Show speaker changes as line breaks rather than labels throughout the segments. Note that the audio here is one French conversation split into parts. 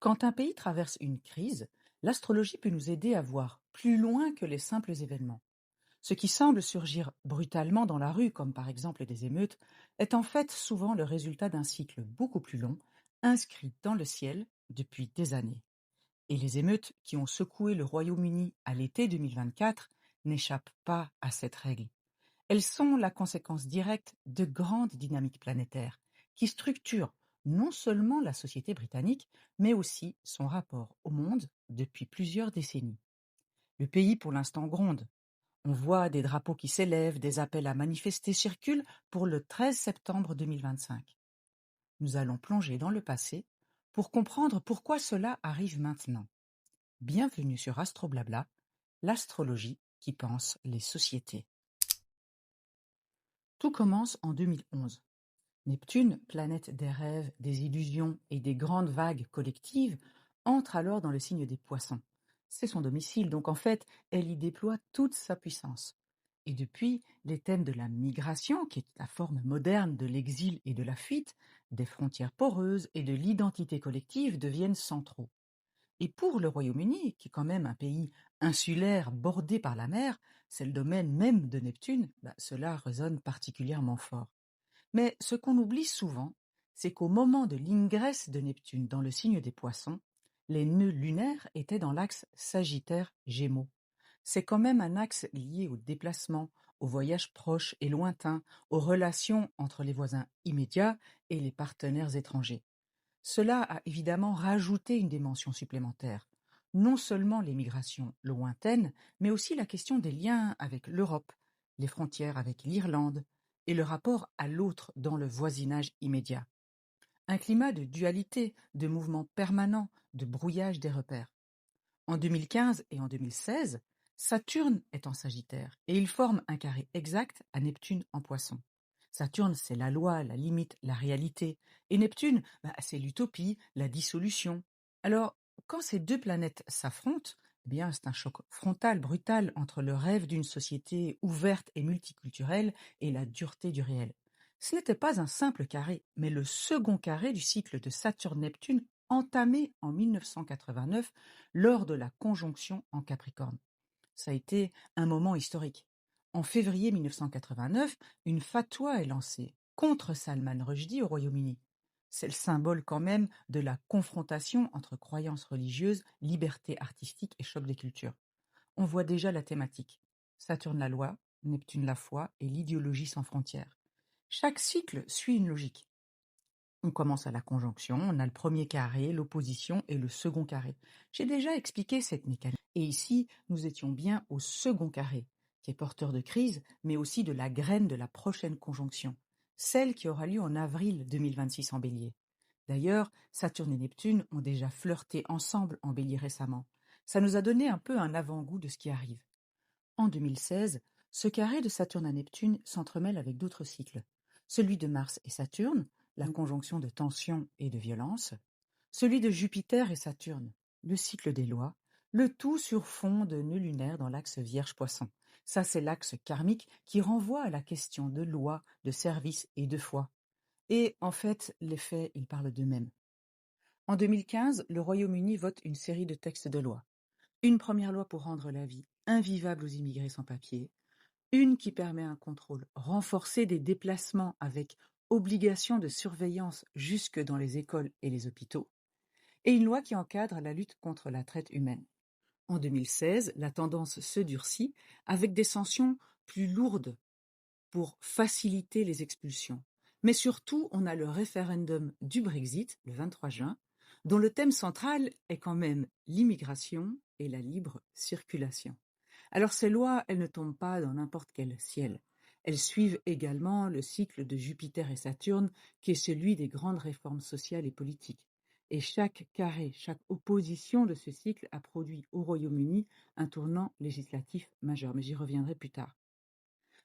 Quand un pays traverse une crise, l'astrologie peut nous aider à voir plus loin que les simples événements. Ce qui semble surgir brutalement dans la rue, comme par exemple des émeutes, est en fait souvent le résultat d'un cycle beaucoup plus long, inscrit dans le ciel depuis des années. Et les émeutes qui ont secoué le Royaume-Uni à l'été 2024 n'échappent pas à cette règle. Elles sont la conséquence directe de grandes dynamiques planétaires qui structurent non seulement la société britannique, mais aussi son rapport au monde depuis plusieurs décennies. Le pays pour l'instant gronde. On voit des drapeaux qui s'élèvent, des appels à manifester circulent pour le 13 septembre 2025. Nous allons plonger dans le passé pour comprendre pourquoi cela arrive maintenant. Bienvenue sur Astroblabla, l'astrologie qui pense les sociétés. Tout commence en 2011. Neptune, planète des rêves, des illusions et des grandes vagues collectives, entre alors dans le signe des Poissons. C'est son domicile, donc en fait, elle y déploie toute sa puissance. Et depuis, les thèmes de la migration, qui est la forme moderne de l'exil et de la fuite, des frontières poreuses et de l'identité collective deviennent centraux. Et pour le Royaume-Uni, qui est quand même un pays insulaire bordé par la mer, c'est le domaine même de Neptune, cela résonne particulièrement fort. Mais ce qu'on oublie souvent, c'est qu'au moment de l'ingresse de Neptune dans le signe des Poissons, les nœuds lunaires étaient dans l'axe Sagittaire-Gémeaux. C'est quand même un axe lié au déplacement, aux voyages proches et lointains, aux relations entre les voisins immédiats et les partenaires étrangers. Cela a évidemment rajouté une dimension supplémentaire. Non seulement les migrations lointaines, mais aussi la question des liens avec l'Europe, les frontières avec l'Irlande et le rapport à l'autre dans le voisinage immédiat. Un climat de dualité, de mouvement permanent, de brouillage des repères. En 2015 et en 2016, Saturne est en Sagittaire et il forme un carré exact à Neptune en Poisson. Saturne, c'est la loi, la limite, la réalité. Et Neptune, c'est l'utopie, la dissolution. Alors, quand ces deux planètes s'affrontent, c'est un choc frontal, brutal entre le rêve d'une société ouverte et multiculturelle et la dureté du réel. Ce n'était pas un simple carré, mais le second carré du cycle de Saturne-Neptune entamé en 1989 lors de la conjonction en Capricorne. Ça a été un moment historique. En février 1989, une fatwa est lancée contre Salman Rushdie au Royaume-Uni. C'est le symbole quand même de la confrontation entre croyances religieuses, liberté artistique et choc des cultures. On voit déjà la thématique. Saturne la loi, Neptune la foi et l'idéologie sans frontières. Chaque cycle suit une logique. On commence à la conjonction, on a le premier carré, l'opposition et le second carré. J'ai déjà expliqué cette mécanique. Et ici, nous étions bien au second carré, qui est porteur de crise, mais aussi de la graine de la prochaine conjonction, celle qui aura lieu en avril 2026 en Bélier. D'ailleurs, Saturne et Neptune ont déjà flirté ensemble en Bélier récemment. Ça nous a donné un peu un avant-goût de ce qui arrive. En 2016, ce carré de Saturne à Neptune s'entremêle avec d'autres cycles. Celui de Mars et Saturne, la conjonction de tension et de violence, celui de Jupiter et Saturne, le cycle des lois, le tout sur fond de nœuds lunaires dans l'axe Vierge-Poisson. Ça, c'est l'axe karmique qui renvoie à la question de loi, de service et de foi. Et en fait, les faits, ils parlent d'eux-mêmes. En 2015, le Royaume-Uni vote une série de textes de loi. Une première loi pour rendre la vie invivable aux immigrés sans papier, une qui permet un contrôle renforcé des déplacements avec obligation de surveillance jusque dans les écoles et les hôpitaux, et une loi qui encadre la lutte contre la traite humaine. En 2016, la tendance se durcit avec des sanctions plus lourdes pour faciliter les expulsions. Mais surtout, on a le référendum du Brexit, le 23 juin, dont le thème central est quand même l'immigration et la libre circulation. Alors ces lois, elles ne tombent pas dans n'importe quel ciel. Elles suivent également le cycle de Jupiter et Saturne, qui est celui des grandes réformes sociales et politiques. Et chaque carré, chaque opposition de ce cycle a produit au Royaume-Uni un tournant législatif majeur, mais j'y reviendrai plus tard.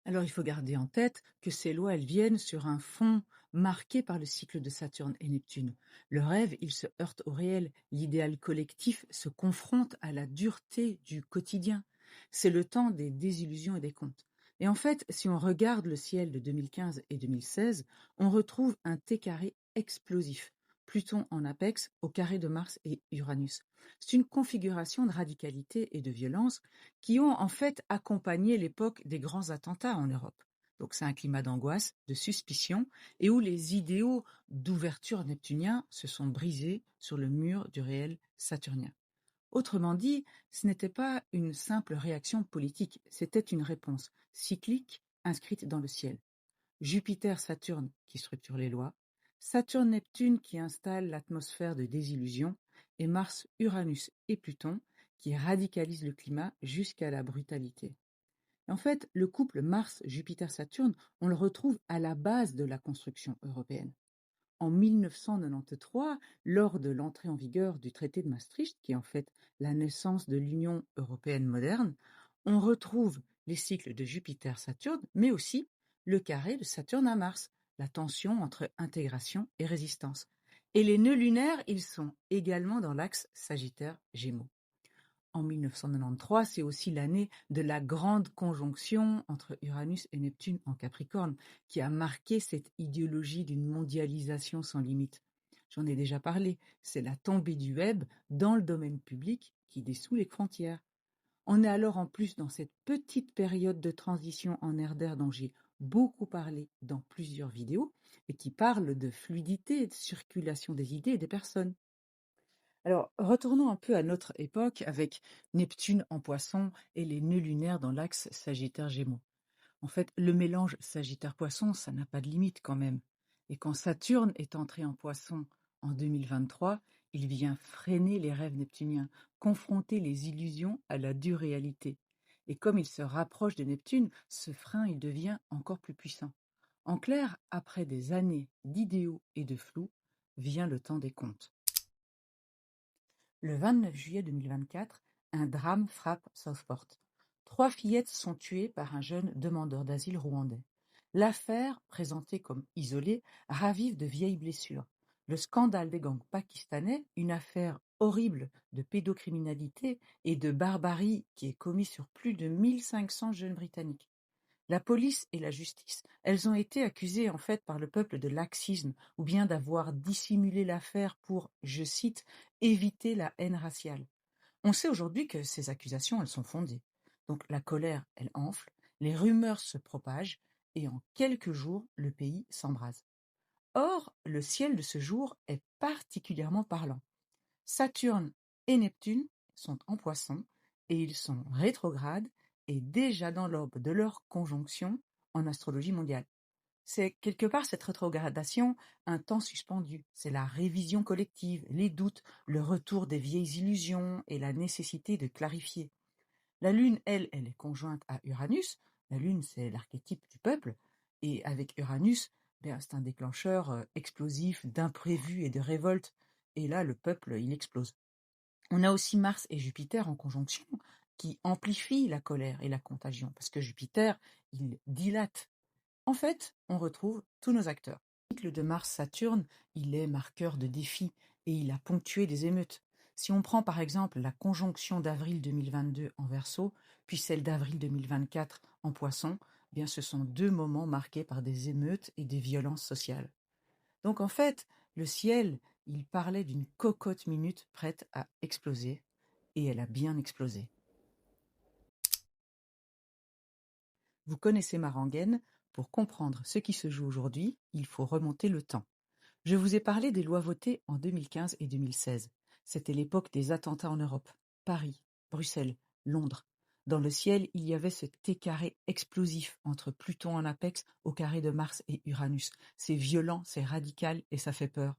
Alors il faut garder en tête que ces lois, elles viennent sur un fond marqué par le cycle de Saturne et Neptune. Le rêve, il se heurte au réel, l'idéal collectif se confronte à la dureté du quotidien. C'est le temps des désillusions et des contes. Et en fait, si on regarde le ciel de 2015 et 2016, on retrouve un T carré explosif, Pluton en apex au carré de Mars et Uranus. C'est une configuration de radicalité et de violence qui ont en fait accompagné l'époque des grands attentats en Europe. Donc c'est un climat d'angoisse, de suspicion, et où les idéaux d'ouverture neptunien se sont brisés sur le mur du réel saturnien. Autrement dit, ce n'était pas une simple réaction politique, c'était une réponse cyclique inscrite dans le ciel. Jupiter-Saturne qui structure les lois, Saturne-Neptune qui installe l'atmosphère de désillusion, et Mars-Uranus et Pluton qui radicalisent le climat jusqu'à la brutalité. En fait, le couple Mars-Jupiter-Saturne, on le retrouve à la base de la construction européenne. En 1993, lors de l'entrée en vigueur du traité de Maastricht, qui est en fait la naissance de l'Union européenne moderne, on retrouve les cycles de Jupiter-Saturne, mais aussi le carré de Saturne à Mars, la tension entre intégration et résistance. Et les nœuds lunaires, ils sont également dans l'axe Sagittaire-Gémeaux. En 1993, c'est aussi l'année de la grande conjonction entre Uranus et Neptune en Capricorne, qui a marqué cette idéologie d'une mondialisation sans limite. J'en ai déjà parlé, c'est la tombée du web dans le domaine public qui dissout les frontières. On est alors en plus dans cette petite période de transition en air d'air dont j'ai beaucoup parlé dans plusieurs vidéos et qui parle de fluidité et de circulation des idées et des personnes. Alors, retournons un peu à notre époque avec Neptune en Poisson et les nœuds lunaires dans l'axe Sagittaire-Gémeaux. En fait, le mélange Sagittaire-Poisson, ça n'a pas de limite quand même. Et quand Saturne est entré en Poisson en 2023, il vient freiner les rêves neptuniens, confronter les illusions à la dure réalité. Et comme il se rapproche de Neptune, ce frein, il devient encore plus puissant. En clair, après des années d'idéaux et de flou, vient le temps des comptes. Le 29 juillet 2024, un drame frappe Southport. 3 fillettes sont tuées par un jeune demandeur d'asile rwandais. L'affaire, présentée comme isolée, ravive de vieilles blessures. Le scandale des gangs pakistanais, une affaire horrible de pédocriminalité et de barbarie qui est commise sur plus de 1500 jeunes britanniques. La police et la justice, elles ont été accusées en fait par le peuple de laxisme ou bien d'avoir dissimulé l'affaire pour, je cite, éviter la haine raciale. On sait aujourd'hui que ces accusations, elles sont fondées. Donc la colère, elle enfle, les rumeurs se propagent et en quelques jours, le pays s'embrase. Or, le ciel de ce jour est particulièrement parlant. Saturne et Neptune sont en Poisson et ils sont rétrogrades et déjà dans l'aube de leur conjonction en astrologie mondiale. C'est quelque part cette rétrogradation un temps suspendu. C'est la révision collective, les doutes, le retour des vieilles illusions et la nécessité de clarifier. La Lune, elle, elle est conjointe à Uranus. La Lune, c'est l'archétype du peuple. Et avec Uranus, c'est un déclencheur explosif d'imprévus et de révolte. Et là, le peuple, il explose. On a aussi Mars et Jupiter en conjonction qui amplifient la colère et la contagion, parce que Jupiter, il dilate. En fait, on retrouve tous nos acteurs. Le cycle de Mars-Saturne, il est marqueur de défis et il a ponctué des émeutes. Si on prend par exemple la conjonction d'avril 2022 en Verseau, puis celle d'avril 2024 en Poisson, bien ce sont 2 moments marqués par des émeutes et des violences sociales. Donc en fait, le ciel, il parlait d'une cocotte minute prête à exploser, et elle a bien explosé. Vous connaissez ma rengaine, pour comprendre ce qui se joue aujourd'hui, il faut remonter le temps. Je vous ai parlé des lois votées en 2015 et 2016. C'était l'époque des attentats en Europe. Paris, Bruxelles, Londres. Dans le ciel, il y avait ce T-carré explosif entre Pluton en apex au carré de Mars et Uranus. C'est violent, c'est radical et ça fait peur.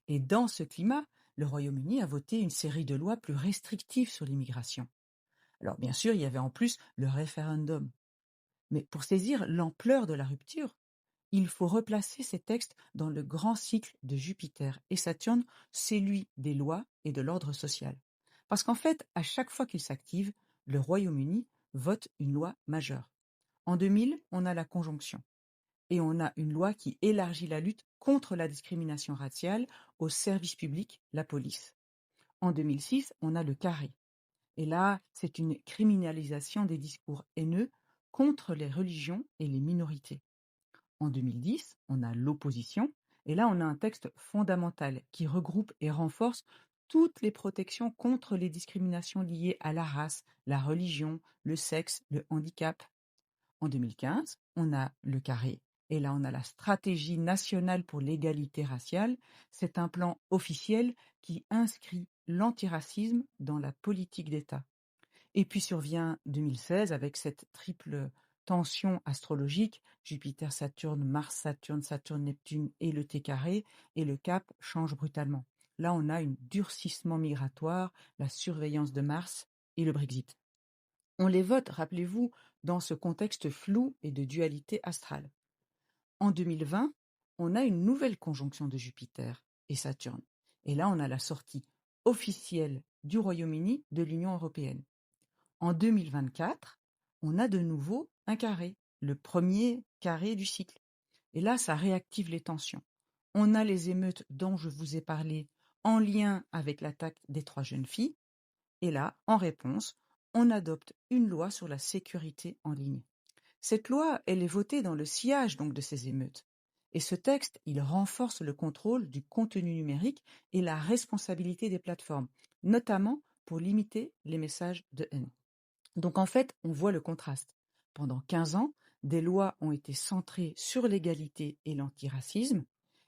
Et dans ce climat, le Royaume-Uni a voté une série de lois plus restrictives sur l'immigration. Alors bien sûr, il y avait en plus le référendum. Mais pour saisir l'ampleur de la rupture, il faut replacer ces textes dans le grand cycle de Jupiter et Saturne, celui des lois et de l'ordre social. Parce qu'en fait, à chaque fois qu'il s'active, le Royaume-Uni vote une loi majeure. En 2000, on a la conjonction. Et on a une loi qui élargit la lutte contre la discrimination raciale au service public, la police. En 2006, on a le carré. Et là, c'est une criminalisation des discours haineux contre les religions et les minorités. En 2010, on a l'opposition, Et là, on a un texte fondamental qui regroupe et renforce toutes les protections contre les discriminations liées à la race, la religion, le sexe, le handicap. En 2015, on a le carré. Et là, on a la stratégie nationale pour l'égalité raciale. C'est un plan officiel qui inscrit l'antiracisme dans la politique d'État. Et puis survient 2016 avec cette triple tension astrologique, Jupiter-Saturne, Mars-Saturne, Saturne-Neptune et le T carré, et le cap change brutalement. Là, on a un durcissement migratoire, la surveillance de Mars et le Brexit. On les vote, rappelez-vous, dans ce contexte flou et de dualité astrale. En 2020, on a une nouvelle conjonction de Jupiter et Saturne. Et là, on a la sortie officielle du Royaume-Uni de l'Union européenne. En 2024, on a de nouveau un carré, le premier carré du cycle. Et là, ça réactive les tensions. On a les émeutes dont je vous ai parlé en lien avec l'attaque des 3 jeunes filles. Et là, en réponse, on adopte une loi sur la sécurité en ligne. Cette loi, elle est votée dans le sillage donc de ces émeutes. Et ce texte, il renforce le contrôle du contenu numérique et la responsabilité des plateformes, notamment pour limiter les messages de haine. Donc en fait, on voit le contraste. Pendant 15 ans, des lois ont été centrées sur l'égalité et l'antiracisme,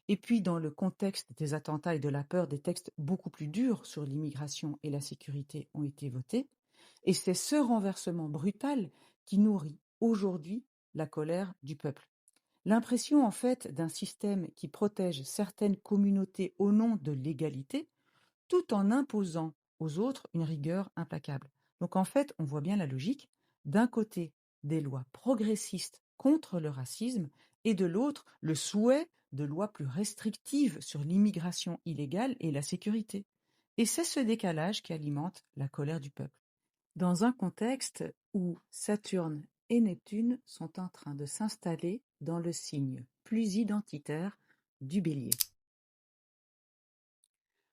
et puis dans le contexte des attentats et de la peur, des textes beaucoup plus durs sur l'immigration et la sécurité ont été votés, et c'est ce renversement brutal qui nourrit aujourd'hui la colère du peuple. L'impression en fait d'un système qui protège certaines communautés au nom de l'égalité, tout en imposant aux autres une rigueur implacable. Donc en fait, on voit bien la logique. D'un côté, des lois progressistes contre le racisme et de l'autre, le souhait de lois plus restrictives sur l'immigration illégale et la sécurité. Et c'est ce décalage qui alimente la colère du peuple. Dans un contexte où Saturne et Neptune sont en train de s'installer dans le signe plus identitaire du Bélier.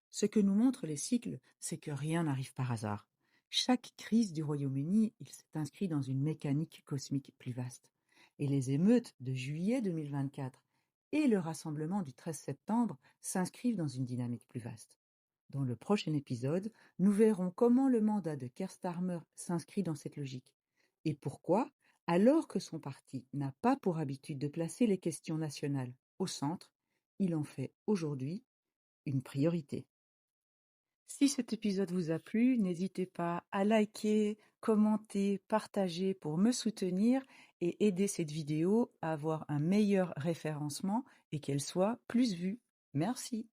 Ce que nous montrent les cycles, c'est que rien n'arrive par hasard. Chaque crise du Royaume-Uni, il s'est inscrit dans une mécanique cosmique plus vaste. Et les émeutes de juillet 2024 et le rassemblement du 13 septembre s'inscrivent dans une dynamique plus vaste. Dans le prochain épisode, nous verrons comment le mandat de Keir Starmer s'inscrit dans cette logique. Et pourquoi, alors que son parti n'a pas pour habitude de placer les questions nationales au centre, il en fait aujourd'hui une priorité. Si cet épisode vous a plu, n'hésitez pas à liker, commenter, partager pour me soutenir et aider cette vidéo à avoir un meilleur référencement et qu'elle soit plus vue. Merci.